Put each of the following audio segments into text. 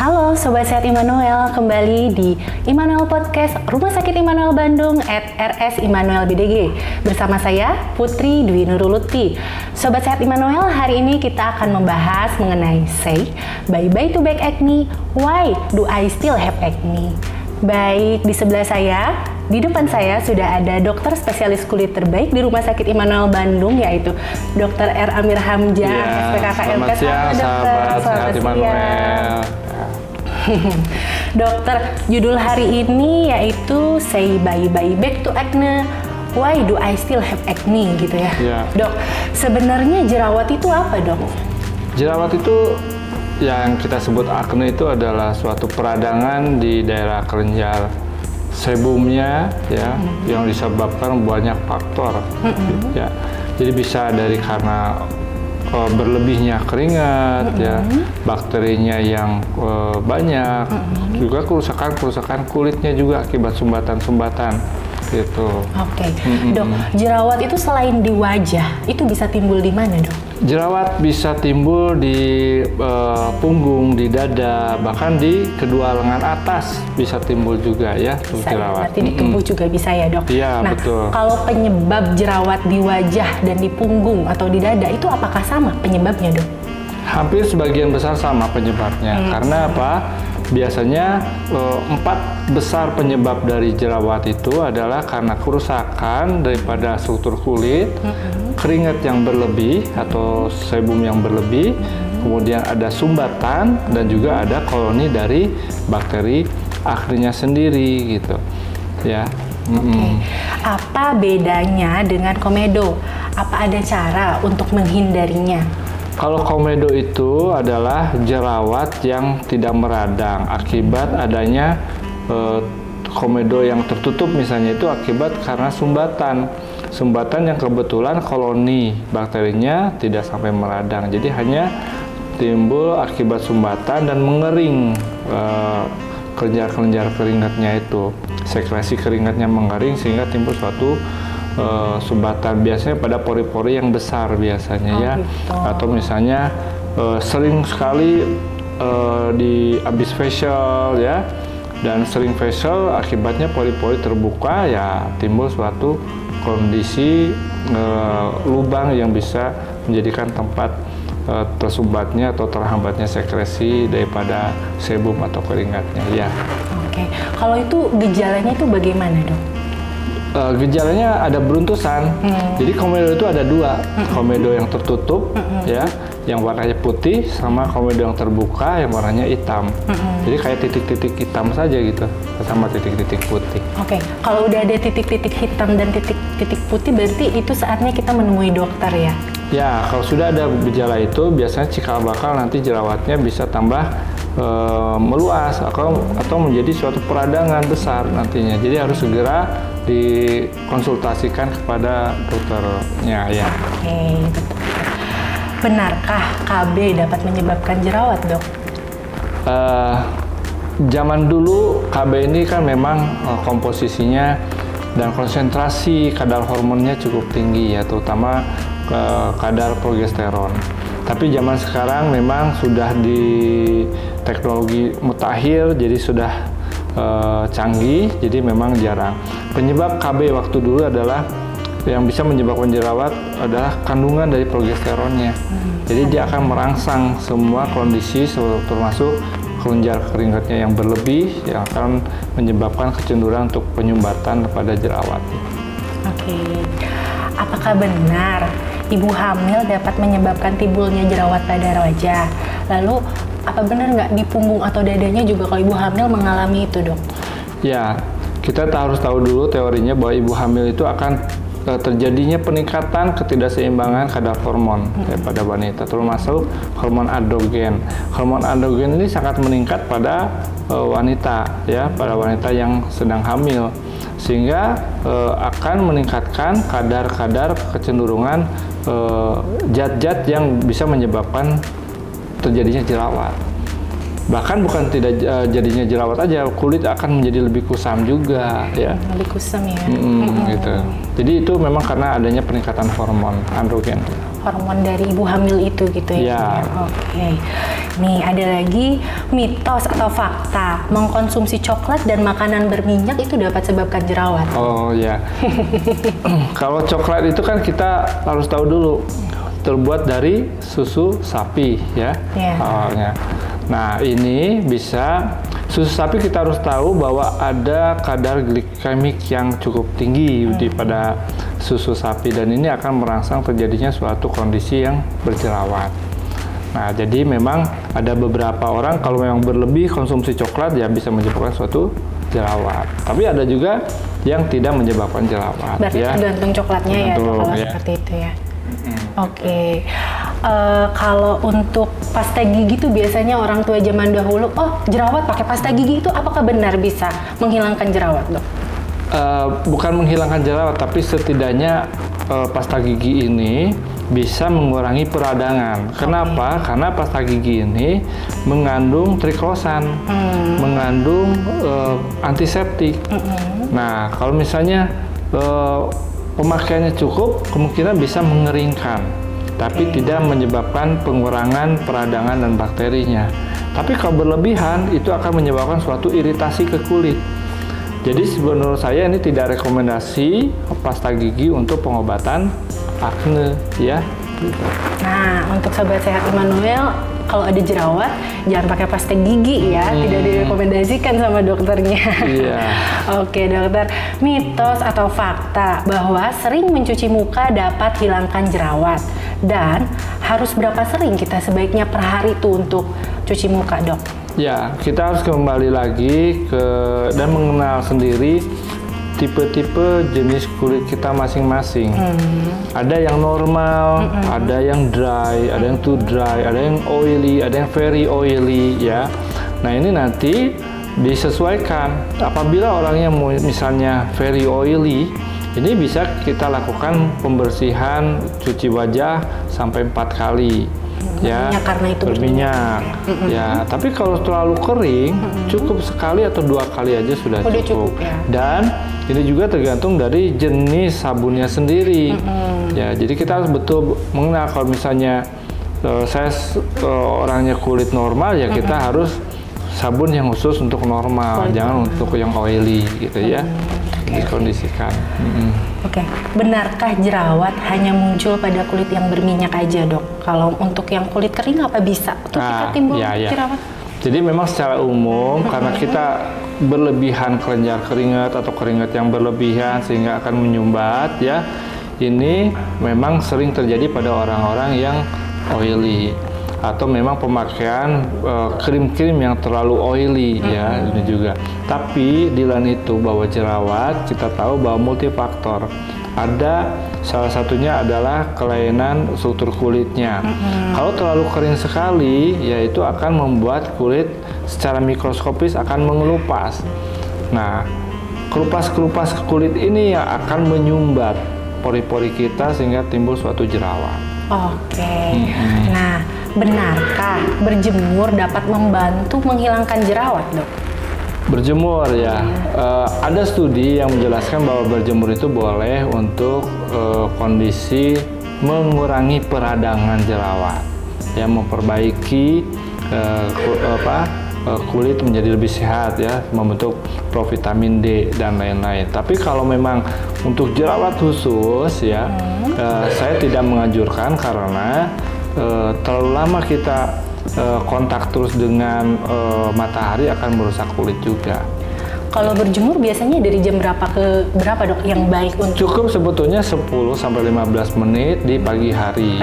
Halo Sobat Sehat Immanuel, kembali di Immanuel Podcast Rumah Sakit Immanuel Bandung @RS Immanuel BDG. Bersama saya Putri Dwi Nurul Lutfi. Sobat Sehat Immanuel, hari ini kita akan membahas mengenai Say Bye-bye to Back Acne, Why Do I Still Have Acne? Baik, di sebelah saya, di depan saya sudah ada dokter spesialis kulit terbaik di Rumah Sakit Immanuel Bandung, yaitu Dr. R. Amir Hamzah, SPKK Selamat siang, sahabat Sehat Immanuel. Dokter, judul hari ini yaitu Say Bye-bye Back to Acne, Why Do I Still Have Acne gitu ya. Dok, sebenarnya jerawat itu apa, Dok? Jerawat itu yang kita sebut akne itu adalah suatu peradangan di daerah kelenjar sebumnya ya, yang disebabkan banyak faktor ya. Jadi bisa dari karena berlebihnya keringat ya, bakterinya yang banyak, juga kerusakan kulitnya juga akibat sumbatan-sumbatan gitu. Oke. Dok, jerawat itu selain di wajah, itu bisa timbul di mana, Dok? Jerawat bisa timbul di punggung, di dada, bahkan di kedua lengan atas bisa timbul juga ya jerawat. Berarti di tubuh juga bisa ya, Dok? Iya, nah, betul. Kalau penyebab jerawat di wajah dan di punggung atau di dada itu apakah sama penyebabnya, Dok? Hampir sebagian besar sama penyebabnya. Karena apa? Biasanya 4 besar penyebab dari jerawat itu adalah karena kerusakan daripada struktur kulit, keringat yang berlebih atau sebum yang berlebih, kemudian ada sumbatan dan juga ada koloni dari bakteri aknenya sendiri gitu ya. Apa bedanya dengan komedo? Apa ada cara untuk menghindarinya? Kalau komedo itu adalah jerawat yang tidak meradang akibat adanya komedo yang tertutup, misalnya itu akibat karena sumbatan yang kebetulan koloni bakterinya tidak sampai meradang, jadi hanya timbul akibat sumbatan dan mengering kelenjar keringatnya itu, sekresi keringatnya mengering sehingga timbul suatu sumbatan, biasanya pada pori-pori yang besar biasanya gitu. Atau misalnya sering sekali di habis facial ya, dan sering facial akibatnya pori-pori terbuka ya, timbul suatu kondisi lubang yang bisa menjadikan tempat tersumbatnya atau terhambatnya sekresi daripada sebum atau keringatnya ya. Oke, kalau itu gejalanya itu bagaimana, Dok? Gejalanya ada beruntusan. Jadi komedo itu ada 2, komedo yang tertutup ya, yang warnanya putih, sama komedo yang terbuka yang warnanya hitam. Jadi kayak titik-titik hitam saja gitu, sama titik-titik putih. Oke, kalau udah ada titik-titik hitam dan titik-titik putih, berarti itu saatnya kita menemui dokter ya? Ya, kalau sudah ada gejala itu, biasanya cikal bakal nanti jerawatnya bisa tambah meluas atau menjadi suatu peradangan besar nantinya. Jadi harus segera dikonsultasikan kepada dokternya ya. Oke, betul. Benarkah KB dapat menyebabkan jerawat, Dok? Zaman dulu KB ini kan memang komposisinya dan konsentrasi kadar hormonnya cukup tinggi ya, terutama kadar progesteron. Tapi zaman sekarang memang sudah di teknologi mutakhir, jadi sudah canggih, jadi memang jarang. Penyebab KB waktu dulu adalah yang bisa menyebabkan jerawat adalah kandungan dari progesteronnya. Jadi dia akan merangsang semua kondisi termasuk kelenjar keringatnya yang berlebih, yang akan menyebabkan kecenderungan untuk penyumbatan pada jerawat. Oke, apakah benar ibu hamil dapat menyebabkan timbulnya jerawat pada wajah? Lalu apa benar nggak di punggung atau dadanya juga kalau ibu hamil mengalami itu, Dok? Ya, kita harus tahu dulu teorinya bahwa ibu hamil itu akan terjadinya peningkatan ketidakseimbangan kadar hormon pada wanita, termasuk hormon androgen. Hormon androgen ini sangat meningkat pada wanita ya, pada wanita yang sedang hamil, sehingga akan meningkatkan kadar kecenderungan zat-zat yang bisa menyebabkan terjadinya jerawat. Bahkan bukan tidak jadinya jerawat aja, kulit akan menjadi lebih kusam juga ya. Lebih kusam ya. Gitu. Jadi itu memang karena adanya peningkatan hormon androgen. hormon dari ibu hamil itu gitu ya. Oke. Nih ada lagi mitos atau fakta mengkonsumsi coklat dan makanan berminyak itu dapat sebabkan jerawat. Oh ya. Kalau coklat itu kan kita harus tahu dulu terbuat dari susu sapi ya. Awalnya. Nah ini bisa susu sapi kita harus tahu bahwa ada kadar glikemik yang cukup tinggi pada susu sapi dan ini akan merangsang terjadinya suatu kondisi yang berjerawat. Nah, jadi memang ada beberapa orang kalau memang berlebih konsumsi coklat ya bisa menyebabkan suatu jerawat. Tapi ada juga yang tidak menyebabkan jerawat. Berarti ya. tergantung coklatnya ya kalau seperti itu ya. Oke. Kalau untuk pasta gigi itu biasanya orang tua zaman dahulu, oh jerawat pakai pasta gigi itu apakah benar bisa menghilangkan jerawat, Dok? Bukan menghilangkan jerawat, tapi setidaknya pasta gigi ini bisa mengurangi peradangan. Kenapa? Karena pasta gigi ini mengandung triklosan, mengandung antiseptik. Nah, kalau misalnya pemakaiannya cukup, kemungkinan bisa mengeringkan, tapi tidak menyebabkan pengurangan peradangan dan bakterinya. Tapi kalau berlebihan, itu akan menyebabkan suatu iritasi ke kulit. Jadi menurut saya ini tidak rekomendasi pasta gigi untuk pengobatan akne ya. Nah, untuk sobat sehat Immanuel, kalau ada jerawat jangan pakai pasta gigi ya, tidak direkomendasikan sama dokternya. Iya. Oke dokter, mitos atau fakta bahwa sering mencuci muka dapat hilangkan jerawat dan harus berapa sering kita sebaiknya per hari itu untuk cuci muka, Dok? Ya, kita harus kembali lagi dan mengenal sendiri tipe-tipe jenis kulit kita masing-masing. Ada yang normal, ada yang dry, ada yang too dry, ada yang oily, ada yang very oily ya. Nah ini nanti disesuaikan. Apabila orangnya misalnya very oily, ini bisa kita lakukan pembersihan cuci wajah sampai 4 kali. Ya, karena itu berminyak. Ya, tapi kalau terlalu kering, cukup sekali atau 2 kali aja sudah cukup. Ya. Dan ini juga tergantung dari jenis sabunnya sendiri. Ya, jadi kita harus betul mengenal kalau misalnya saya orangnya kulit normal ya kita harus sabun yang khusus untuk normal, jangan untuk yang oily gitu ya. Dikondisikan. Oke, benarkah jerawat hanya muncul pada kulit yang berminyak aja, Dok? Kalau untuk yang kulit kering apa bisa untuk kita timbul jerawat? Jadi memang secara umum karena kita berlebihan kelenjar keringat atau keringat yang berlebihan sehingga akan menyumbat ya. Ini memang sering terjadi pada orang-orang yang oily atau memang pemakaian krim-krim yang terlalu oily ya ini juga. Tapi di lain itu bahwa jerawat kita tahu bahwa multifaktor. Ada salah satunya adalah kelainan struktur kulitnya. Kalau terlalu kering sekali, ya itu akan membuat kulit secara mikroskopis akan mengelupas. Nah, kelupas-kelupas kulit ini yang akan menyumbat pori-pori kita sehingga timbul suatu jerawat. Oke. Nah, benarkah berjemur dapat membantu menghilangkan jerawat, Dok? Berjemur ya, ada studi yang menjelaskan bahwa berjemur itu boleh untuk kondisi mengurangi peradangan jerawat, ya memperbaiki kulit menjadi lebih sehat ya, membentuk provitamin D dan lain-lain. Tapi kalau memang untuk jerawat khusus ya, saya tidak menganjurkan karena terlalu lama kita kontak terus dengan matahari akan merusak kulit juga. Kalau berjemur biasanya dari jam berapa ke berapa, Dok, yang baik untuk? Cukup sebetulnya 10 sampai 15 menit di pagi hari.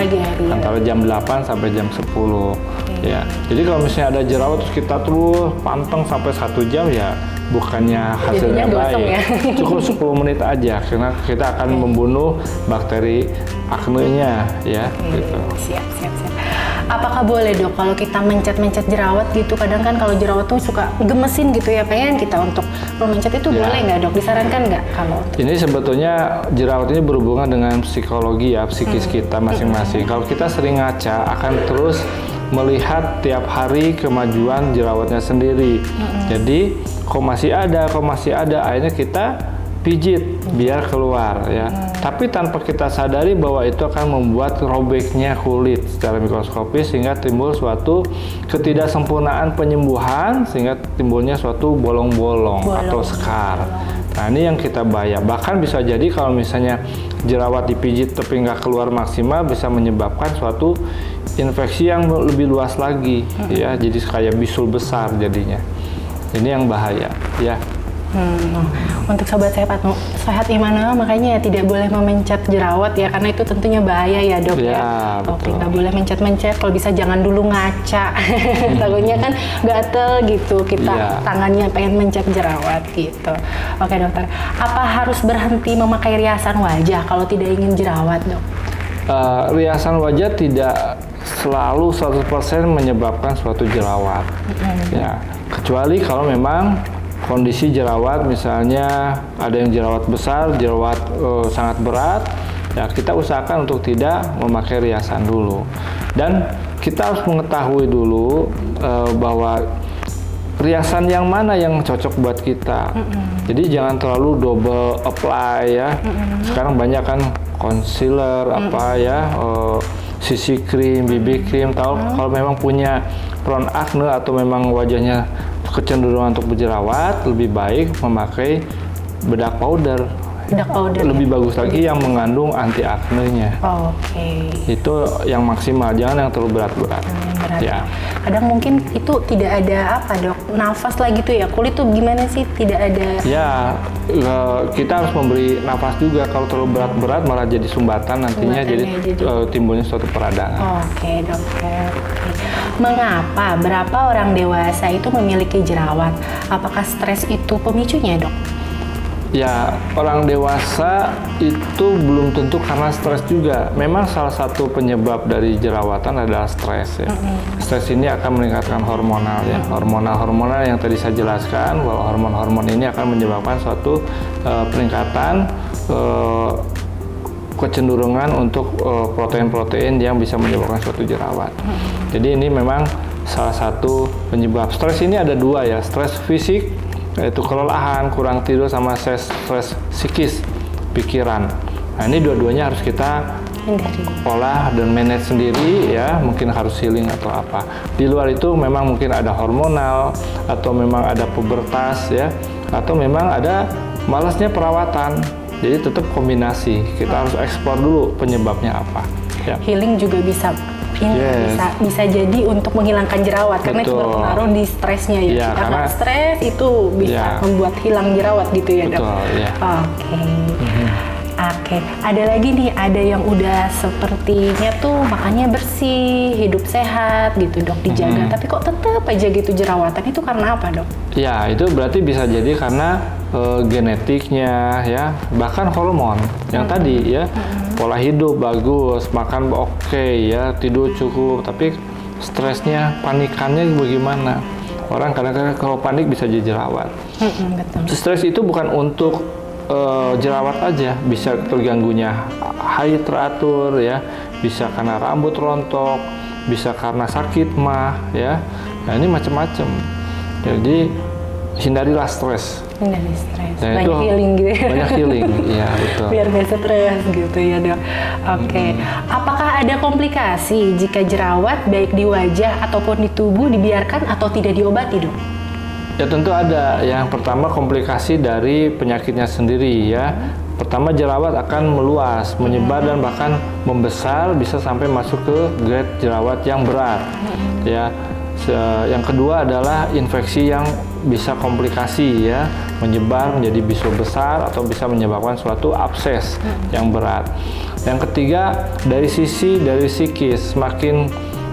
Antara jam 8 sampai jam 10. Ya. Jadi kalau misalnya ada jerawat terus kita terus panteng sampai 1 jam ya bukannya hasilnya baik. Ya? Cukup 10 menit aja karena kita akan membunuh bakteri aknenya ya gitu. Siap. Apakah boleh, Dok, kalau kita mencet-mencet jerawat gitu? Kadang kan kalau jerawat tuh suka gemesin gitu ya, pengen kita untuk mencet itu boleh nggak, Dok? Disarankan nggak kalau? Ini sebetulnya jerawat ini berhubungan dengan psikologi ya, psikis kita masing-masing. Kalau kita sering ngaca akan terus melihat tiap hari kemajuan jerawatnya sendiri. Jadi kok masih ada, akhirnya kita pijit biar keluar ya. Tapi tanpa kita sadari bahwa itu akan membuat robeknya kulit secara mikroskopis sehingga timbul suatu ketidaksempurnaan penyembuhan sehingga timbulnya suatu bolong-bolong atau scar. Nah ini yang kita bahaya. Bahkan bisa jadi kalau misalnya jerawat dipijit tapi nggak keluar maksimal bisa menyebabkan suatu infeksi yang lebih luas lagi ya. Jadi kayak bisul besar jadinya. Ini yang bahaya ya. Untuk sobat sehat Immanuel makanya tidak boleh memencet jerawat ya karena itu tentunya bahaya ya dok ya. Oke, nggak boleh mencet-mencet, kalau bisa jangan dulu ngaca. Takutnya kan gatel gitu kita tangannya pengen mencet jerawat gitu. Oke dokter, apa harus berhenti memakai riasan wajah kalau tidak ingin jerawat dok? Riasan wajah tidak selalu 100% menyebabkan suatu jerawat ya, kecuali kalau memang kondisi jerawat misalnya ada yang jerawat besar, jerawat sangat berat, ya kita usahakan untuk tidak memakai riasan dulu. Dan kita harus mengetahui dulu bahwa riasan yang mana yang cocok buat kita. Jadi jangan terlalu double apply ya. Sekarang banyak kan concealer apa ya, CC cream, BB cream. Kalau memang punya prone acne atau memang wajahnya kecenderungan untuk berjerawat, lebih baik memakai bedak powder. Lebih bagus lagi yang mengandung anti acne-nya. Itu yang maksimal, jangan yang terlalu berat-berat. Ya. Kadang mungkin itu tidak ada apa dok, nafas lah gitu ya, kulit tuh gimana sih tidak ada? Ya, kita harus memberi nafas juga. Kalau terlalu berat-berat malah jadi sumbatan nantinya, jadi timbulnya suatu peradangan. Oke dokter. Mengapa berapa orang dewasa itu memiliki jerawat? Apakah stres itu pemicunya dok? Ya, orang dewasa itu belum tentu karena stres juga. Memang salah satu penyebab dari jerawatan adalah stres ya. Stres ini akan meningkatkan hormonal ya. Hormonal yang tadi saya jelaskan bahwa hormon-hormon ini akan menyebabkan suatu peningkatan kecenderungan untuk protein-protein yang bisa menyebabkan suatu jerawat. Jadi ini memang salah satu penyebab. Stres ini ada dua ya, stres fisik yaitu kelelahan, kurang tidur, sama stres psikis, pikiran. Nah ini dua-duanya harus kita olah dan manage sendiri ya, mungkin harus healing atau apa. Di luar itu memang mungkin ada hormonal atau memang ada pubertas ya, atau memang ada malasnya perawatan. Jadi tetap kombinasi, kita harus eksplor dulu penyebabnya apa. Ya. Healing juga bisa jadi untuk menghilangkan jerawat karena itu berpengaruh di stresnya ya. Karena stres itu bisa membuat hilang jerawat gitu ya dok. Oke, ada lagi nih, ada yang udah sepertinya tuh makannya bersih, hidup sehat gitu dok, dijaga, tapi kok tetap aja gitu jerawatan, itu karena apa dok? Ya itu berarti bisa jadi karena genetiknya ya, bahkan hormon yang tadi ya, pola hidup bagus, makan oke ya, tidur cukup, tapi stresnya, panikannya bagaimana? Orang kadang-kadang kalau panik bisa jadi jerawat. Stres itu bukan untuk jerawat aja, bisa terganggunya haid teratur ya, bisa karena rambut rontok, bisa karena sakit mah ya. Nah ini macam-macam. Jadi hindarilah stres. Hindari stres. Nah, banyak healing gitu ya. Banyak healing, iya betul. Biar gak stres gitu ya dok. Oke. Apakah ada komplikasi jika jerawat baik di wajah ataupun di tubuh dibiarkan atau tidak diobati dok? Ya tentu ada. Yang pertama komplikasi dari penyakitnya sendiri ya. Pertama jerawat akan meluas, menyebar dan bahkan membesar, bisa sampai masuk ke grade jerawat yang berat. Ya. Yang kedua adalah infeksi yang bisa komplikasi ya, menyebar menjadi bisul besar atau bisa menyebabkan suatu abses yang berat. Yang ketiga dari psikis, semakin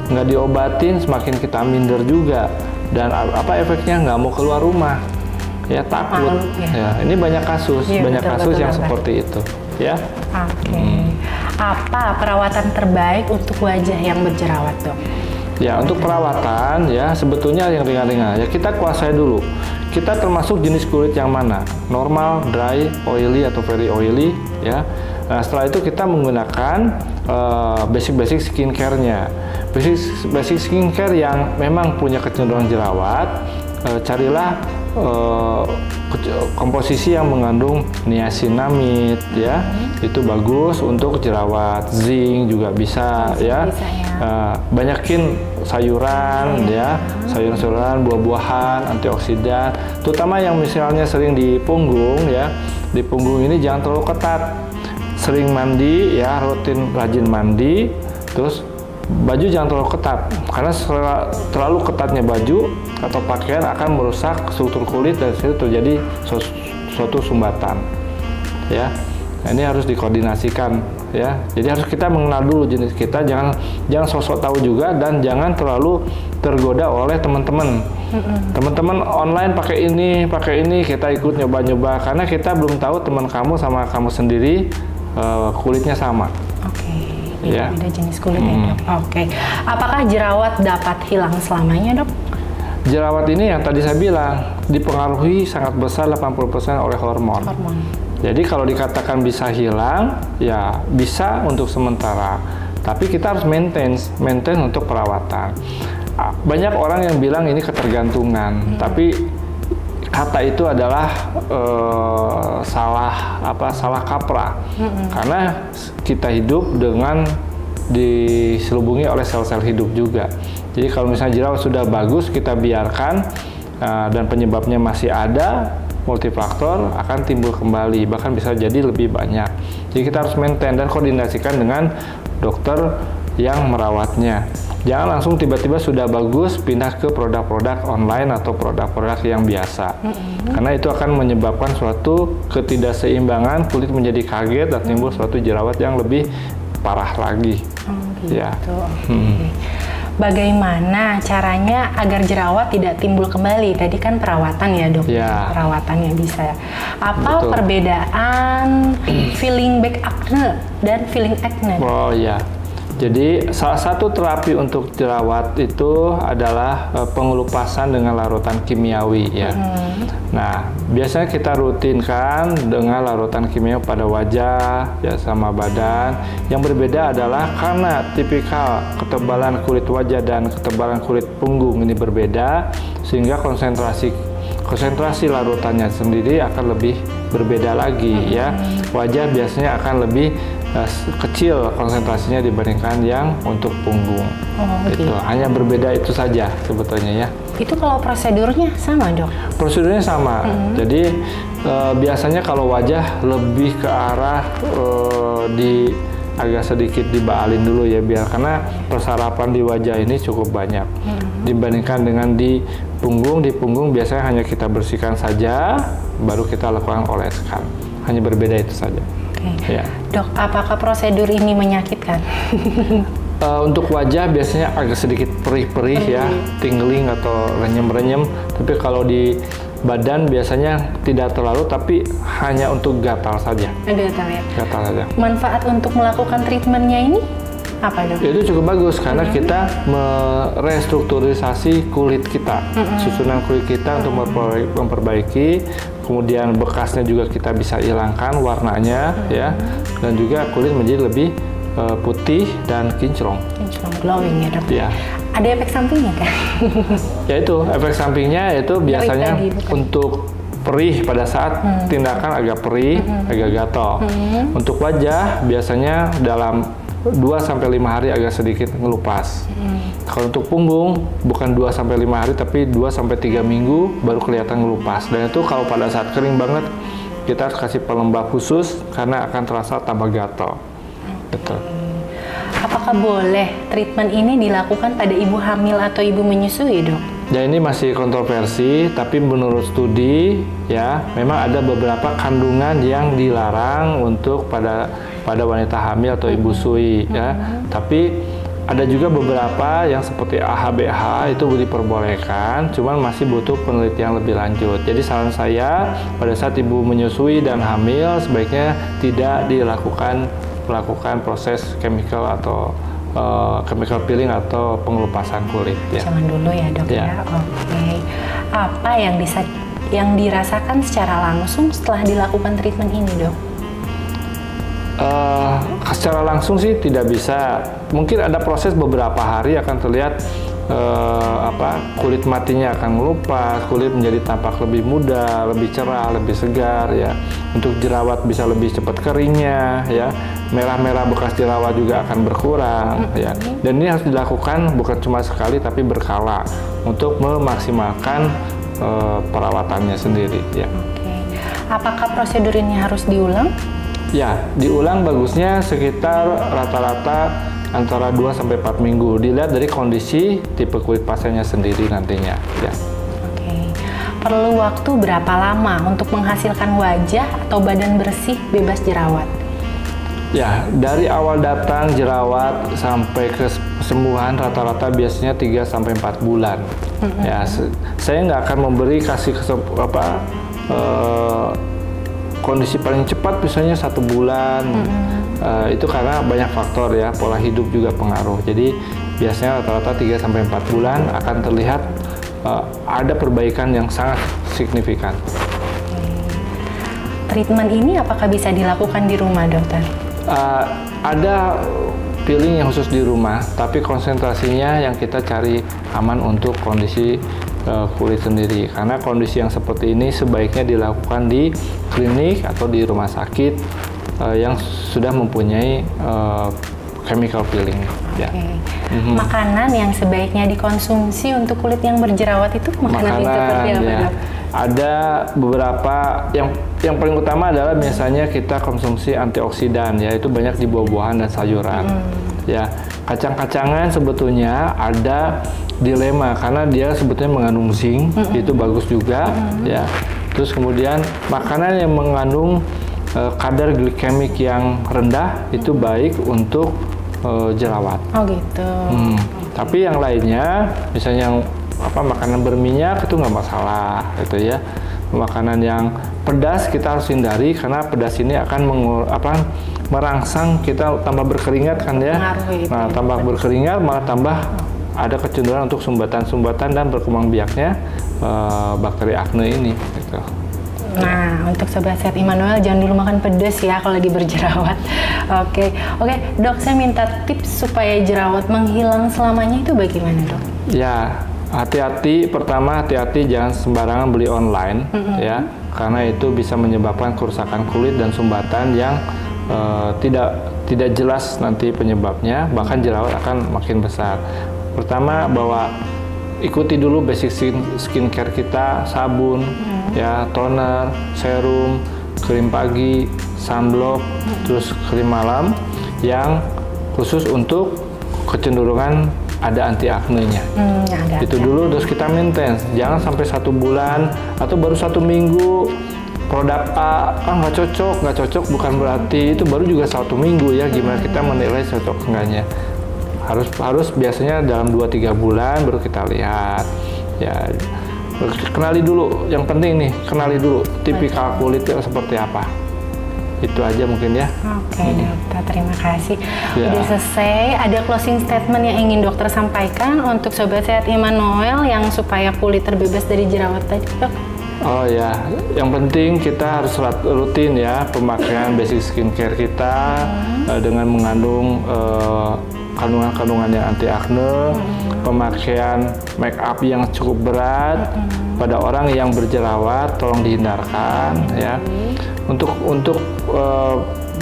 nggak diobatin semakin kita minder juga. Dan apa efeknya, nggak mau keluar rumah ya, takut ya. Ini banyak kasus yang seperti itu ya. Apa perawatan terbaik untuk wajah yang berjerawat dok? Ya untuk perawatan ya sebetulnya yang ringan-ringan ya, kita kuasai dulu kita termasuk jenis kulit yang mana, normal, dry, oily atau very oily ya. Nah setelah itu kita menggunakan basic skincare-nya. Basic skincare yang memang punya kecenderungan jerawat, carilah komposisi yang mengandung niacinamide ya, itu bagus untuk jerawat. Zinc juga bisa ya. Banyakin sayuran ya, sayuran-sayuran, buah-buahan, antioksidan, terutama yang misalnya sering di punggung ya. Di punggung ini jangan terlalu ketat. Sering mandi ya, rutin rajin mandi, terus baju jangan terlalu ketat, karena terlalu ketatnya baju atau pakaian akan merusak struktur kulit dan situ terjadi suatu sumbatan ya. Nah, ini harus dikoordinasikan ya. Jadi harus kita mengenal dulu jenis kita, jangan sosok tahu juga, dan jangan terlalu tergoda oleh teman-teman. Teman-teman online pakai ini, kita ikut nyoba-nyoba, karena kita belum tahu teman kamu sama kamu sendiri kulitnya sama. Beda jenis kulit ya, Dok. Apakah jerawat dapat hilang selamanya, Dok? Jerawat ini yang tadi saya bilang dipengaruhi sangat besar 80% oleh hormon. Jadi kalau dikatakan bisa hilang, ya bisa untuk sementara. Tapi kita harus maintain untuk perawatan. Banyak orang yang bilang ini ketergantungan, tapi kata itu adalah salah kaprah, karena kita hidup dengan diselubungi oleh sel-sel hidup juga. Jadi kalau misalnya jerawat sudah bagus, kita biarkan dan penyebabnya masih ada, multifaktor akan timbul kembali, bahkan bisa jadi lebih banyak. Jadi kita harus maintain dan koordinasikan dengan dokter yang merawatnya. Jangan langsung tiba-tiba sudah bagus pindah ke produk-produk online atau produk-produk yang biasa. Karena itu akan menyebabkan suatu ketidakseimbangan, kulit menjadi kaget dan timbul suatu jerawat yang lebih parah lagi. Ya. Bagaimana caranya agar jerawat tidak timbul kembali? Tadi kan perawatan ya, Dok. Perawatannya bisa. Apa perbedaan filling back acne dan filling acne? Oh iya. Jadi salah satu terapi untuk jerawat itu adalah pengelupasan dengan larutan kimiawi ya. Nah, biasanya kita rutinkan dengan larutan kimia pada wajah ya sama badan. Yang berbeda adalah karena tipikal ketebalan kulit wajah dan ketebalan kulit punggung ini berbeda, sehingga konsentrasi larutannya sendiri akan lebih berbeda lagi ya. Wajah biasanya akan lebih kecil konsentrasinya dibandingkan yang untuk punggung. Itu hanya berbeda itu saja sebetulnya ya. Itu kalau prosedurnya sama, Dok? Prosedurnya sama. Jadi biasanya kalau wajah lebih ke arah agak sedikit dibaalin dulu ya, biar karena persarapan di wajah ini cukup banyak dibandingkan dengan di punggung. Di punggung biasanya hanya kita bersihkan saja, baru kita lakukan oleskan. Hanya berbeda itu saja. Ya. Dok, apakah prosedur ini menyakitkan? Untuk wajah biasanya agak sedikit perih-perih ya, tingling atau renyem-renyem. Tapi kalau di badan biasanya tidak terlalu, tapi hanya untuk gatal saja. Gatal ya? Gatal saja. Manfaat untuk melakukan treatmentnya ini apa, Dok? Itu cukup bagus karena kita merestrukturisasi kulit kita, susunan kulit kita untuk memperbaiki. Kemudian bekasnya juga kita bisa hilangkan warnanya ya, dan juga kulit menjadi lebih putih dan kinclong. Glowing ya, Dok. Ya. Ada efek sampingnya kan? Ya itu efek sampingnya itu biasanya untuk perih pada saat tindakan agak perih, agak gatal. Untuk wajah biasanya dalam 2-5 hari agak sedikit ngelupas. Kalau untuk punggung bukan 2-5 hari tapi 2-3 minggu baru kelihatan ngelupas. Dan itu kalau pada saat kering banget kita harus kasih pelembab khusus karena akan terasa tambah gatal. Betul. Apakah boleh treatment ini dilakukan pada ibu hamil atau ibu menyusui, Dok? Ya ini masih kontroversi, tapi menurut studi ya memang ada beberapa kandungan yang dilarang untuk pada wanita hamil atau ibu sui ya. Tapi ada juga beberapa yang seperti AHBH itu diperbolehkan, cuman masih butuh penelitian lebih lanjut. Jadi saran saya pada saat ibu menyusui dan hamil sebaiknya tidak melakukan proses chemical atau chemical peeling atau pengelupasan kulit ya. Jangan dulu ya, Dok ya. Apa yang dirasakan secara langsung setelah dilakukan treatment ini, Dok? Secara langsung sih tidak bisa. Mungkin ada proses beberapa hari akan terlihat kulit matinya akan melupas, kulit menjadi tampak lebih muda, lebih cerah, lebih segar ya. Untuk jerawat bisa lebih cepat keringnya ya. Merah-merah bekas jerawat juga akan berkurang ya. Dan ini harus dilakukan bukan cuma sekali tapi berkala untuk memaksimalkan perawatannya sendiri ya. Oke. Apakah prosedur ini harus diulang? Ya, diulang bagusnya sekitar rata-rata antara 2-4 minggu. Dilihat dari kondisi tipe kulit pasiennya sendiri nantinya ya. Oke. Perlu waktu berapa lama untuk menghasilkan wajah atau badan bersih bebas jerawat? Ya, dari awal datang jerawat sampai kesembuhan rata-rata biasanya 3-4 bulan. Ya, saya nggak akan kasih kondisi paling cepat misalnya 1 bulan. Itu karena banyak faktor ya, pola hidup juga pengaruh. Jadi biasanya rata-rata 3-4 bulan akan terlihat ada perbaikan yang sangat signifikan. Treatment ini apakah bisa dilakukan di rumah, dokter? Ada peeling yang khusus di rumah, tapi konsentrasinya yang kita cari aman untuk kondisi kulit sendiri. Karena kondisi yang seperti ini sebaiknya dilakukan di klinik atau di rumah sakit yang sudah mempunyai chemical peeling. Ya. Makanan yang sebaiknya dikonsumsi untuk kulit yang berjerawat itu makanan seperti apa, ya. Dok? Ada beberapa yang paling utama adalah misalnya kita konsumsi antioksidan ya, itu banyak di buah-buahan dan sayuran. Ya, kacang-kacangan sebetulnya ada dilema karena dia sebetulnya mengandung zinc, itu bagus juga ya. Terus kemudian makanan yang mengandung kadar glikemik yang rendah itu baik untuk jerawat. Oh gitu. Tapi yang lainnya, misalnya yang makanan berminyak itu nggak masalah, gitu ya. Makanan yang pedas kita harus hindari karena pedas ini akan merangsang kita tambah berkeringat kan ya. Nah, tambah berkeringat malah tambah ada kecenderungan untuk sumbatan-sumbatan dan berkembang biaknya bakteri akne ini. Gitu. Nah, untuk Sobat Sehat Immanuel jangan dulu makan pedas ya kalau lagi berjerawat. Oke, Dok, saya minta tips supaya jerawat menghilang selamanya itu bagaimana, Dok? Ya, hati-hati. Pertama, hati-hati jangan sembarangan beli online ya, karena itu bisa menyebabkan kerusakan kulit dan sumbatan yang tidak jelas nanti penyebabnya, bahkan jerawat akan makin besar. Pertama, bahwa ikuti dulu basic skincare kita, sabun, ya, toner, serum, krim pagi, sunblock, terus krim malam yang khusus untuk kecenderungan ada anti aknenya. Itu dulu terus kita maintain, jangan sampai 1 bulan atau baru 1 minggu produk A nggak cocok bukan berarti itu baru juga 1 minggu ya. Gimana kita menilai cocok enggaknya? Harus biasanya dalam 2-3 bulan baru kita lihat ya. Kenali dulu, yang penting nih, kenali dulu tipikal kulitnya seperti apa. Itu aja mungkin ya. Oke, dokter, terima kasih. Udah selesai, ada closing statement yang ingin dokter sampaikan untuk Sobat Sehat Immanuel yang supaya kulit terbebas dari jerawat tadi, Dok? Oh ya, yang penting kita harus rutin ya pemakaian basic skincare kita dengan mengandung kandungan-kandungan yang anti akne, pemakaian make up yang cukup berat pada orang yang berjerawat tolong dihindarkan ya. Untuk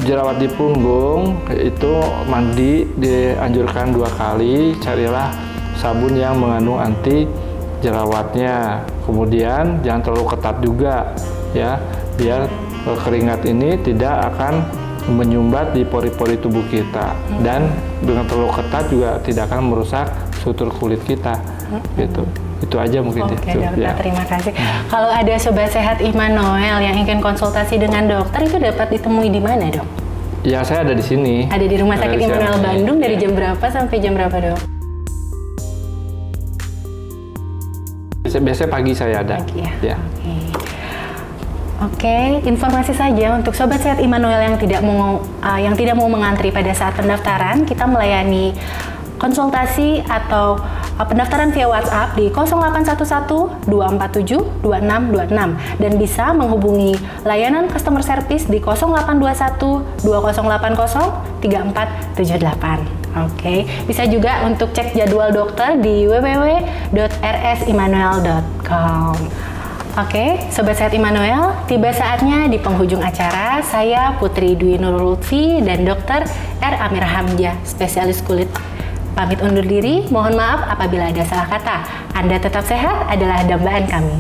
jerawat di punggung itu mandi dianjurkan 2 kali, carilah sabun yang mengandung anti jerawatnya. Kemudian jangan terlalu ketat juga ya, biar keringat ini tidak akan menyumbat di pori-pori tubuh kita, dan dengan terlalu ketat juga tidak akan merusak struktur kulit kita. Gitu. Itu aja mungkin. Oke, dokter, terima kasih. Kalau ada Sobat Sehat Immanuel yang ingin konsultasi dengan dokter, itu dapat ditemui di mana, Dok? Ya, saya ada di sini. Ada di Rumah Sakit Immanuel Bandung dari jam berapa sampai jam berapa, Dok? Biasanya pagi saya ada. Pagi ya. Oke, informasi saja untuk Sobat Sehat Immanuel yang tidak mau mengantri pada saat pendaftaran. Kita melayani konsultasi atau pendaftaran via WhatsApp di 0811 247 2626 dan bisa menghubungi layanan customer service di 0821 2080 3478. Oke, bisa juga untuk cek jadwal dokter di www.rsimmanuel.com. Oke, Sobat Sehat Immanuel, tiba saatnya di penghujung acara. Saya Putri Dwi Nurul Lutfi dan Dr. R. Amira Hamzah, spesialis kulit, pamit undur diri. Mohon maaf apabila ada salah kata. Anda tetap sehat adalah dambaan kami.